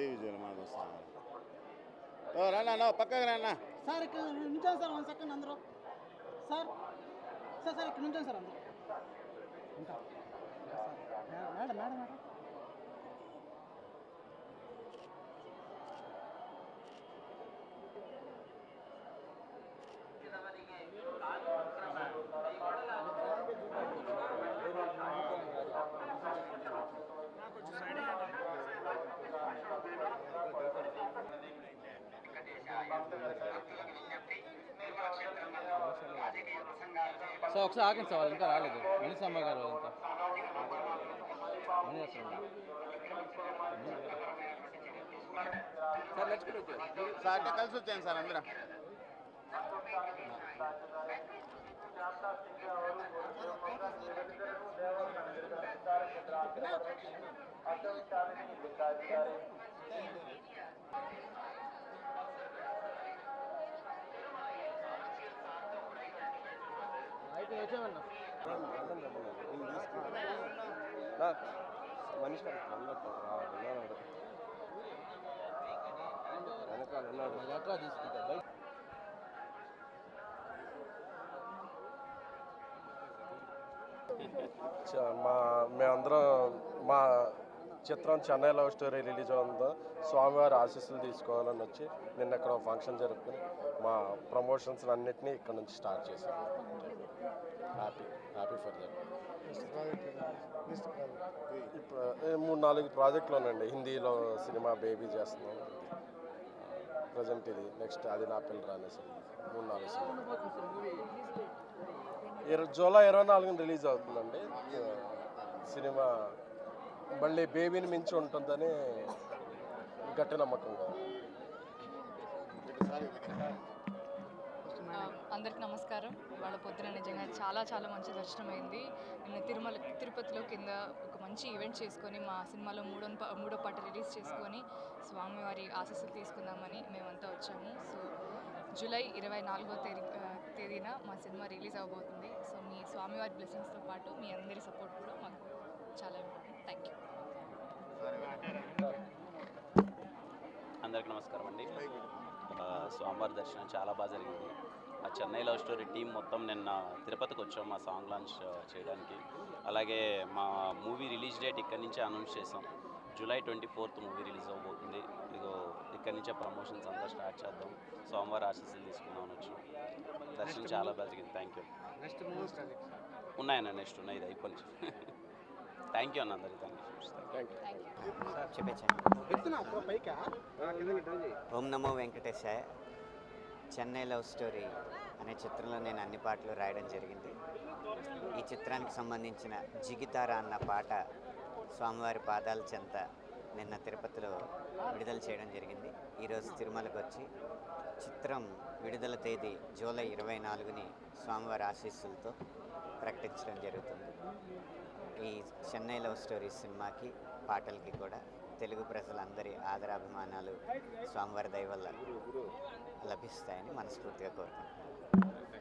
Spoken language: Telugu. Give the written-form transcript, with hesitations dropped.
శ్రీ విజయ్ మనకు వస్తాను. రానా పక్కకు రానా సార్. ఇక్కడ నుంచాను సార్, 1 సెకండ్ అందరూ. సార్ సార్ సార్ ఇక్కడ నుంచాను సార్ అందరూ. ఉంటా మేడం మేడం మేడం. సార్ ఒకసారి ఆగండి సార్, వాళ్ళు ఇంకా రాలేదు. మణిసమ్మ గారు ఇంకా సార్ నచ్చుకుంటూ సార్ అంటే కలిసి వచ్చాను సార్ అందరం. అయితే వచ్చామన్నా మనిషి వెనకాల ఉన్నాడు. ఎట్లా తీసుకుంటా బయట మేమందరం మా చిత్రం చెన్నై లవ్ స్టోరీ రిలీజ్ అవుతుందో స్వామివారి ఆశీస్సులు తీసుకోవాలని వచ్చి నిన్న ఇక్కడ ఫంక్షన్ జరుపుకుని మా ప్రమోషన్స్ అన్నిటినీ ఇక్కడ నుంచి స్టార్ట్ చేశాం. Happy for that. ఇప్పుడు 3-4 ప్రాజెక్టులు ఉన్నాయండి. హిందీలో సినిమా బేబీ చేస్తున్నాం, ప్రజెంట్ ఇది, నెక్స్ట్ అది నా పిల్ల రానేసి 3-4 సినిమా జూలై 24 రిలీజ్ అవుతుందండి సినిమా. మళ్ళీ బేబీని మించి ఉంటుందని గట్టి నమ్మకంగా. అందరికి నమస్కారం. ఇవాళ పొద్దున నిజంగా చాలా మంచి దర్శనమైంది. నిన్న తిరుపతిలో కింద ఒక మంచి ఈవెంట్ చేసుకొని మా సినిమాలో మూడో పాట రిలీజ్ చేసుకొని స్వామివారి ఆశీస్సులు తీసుకుందామని మేమంతా వచ్చాము. సో జూలై 24వ తేదీన మా సినిమా రిలీజ్ అవబోతుంది. సో మీ స్వామివారి బ్లెస్సింగ్స్తో పాటు మీ అందరి సపోర్ట్ కూడా మాకు చాలా ఇంపార్టెంట్. Thank you. అందరికి నమస్కారం అండి. స్వామివారి దర్శనం చాలా బాగా జరిగింది. మా చెన్నై లవ్ స్టోరీ టీం మొత్తం నిన్న తిరుపతికి వచ్చాం మా సాంగ్ లాంచ్ చేయడానికి. అలాగే మా మూవీ రిలీజ్ డేట్ ఇక్కడి నుంచే అనౌన్స్ చేసాం. జూలై 24th మూవీ రిలీజ్ అవబోతుంది. ఇదిగో ఇక్కడి నుంచే ప్రమోషన్స్ అంతా స్టార్ట్ చేద్దాం. సోమవారం ఆశీస్సులు తీసుకుందామని వచ్చాం. దర్శనం చాలా బాగా జరిగింది. Thank you. ఉన్నాయన్న నెక్స్ట్ ఉన్నాయి, ఇది అయిపోయింది. థ్యాంక్ యూ అన్న అందరికీ. Thank you. Om Namo Venkatesaya. Chennai love story అనే చిత్రంలో నేను అన్ని పాటలు రాయడం జరిగింది. ఈ చిత్రానికి సంబంధించిన జిగితారా అన్న పాట స్వామివారి పాదాల చెంత నిన్న తిరుపతిలో విడుదల చేయడం జరిగింది. ఈరోజు తిరుమలకు వచ్చి చిత్రం విడుదల తేదీ జూలై 24ని స్వామివారి ఆశీస్సులతో ప్రకటించడం జరుగుతుంది. ఈ చెన్నై లవ్ స్టోరీ సినిమాకి పాటలకి కూడా తెలుగు ప్రజలందరి ఆదరాభిమానాలు స్వామివారి దయ వల్ల లభిస్తాయని మనస్ఫూర్తిగా కోరుకుంటున్నాను.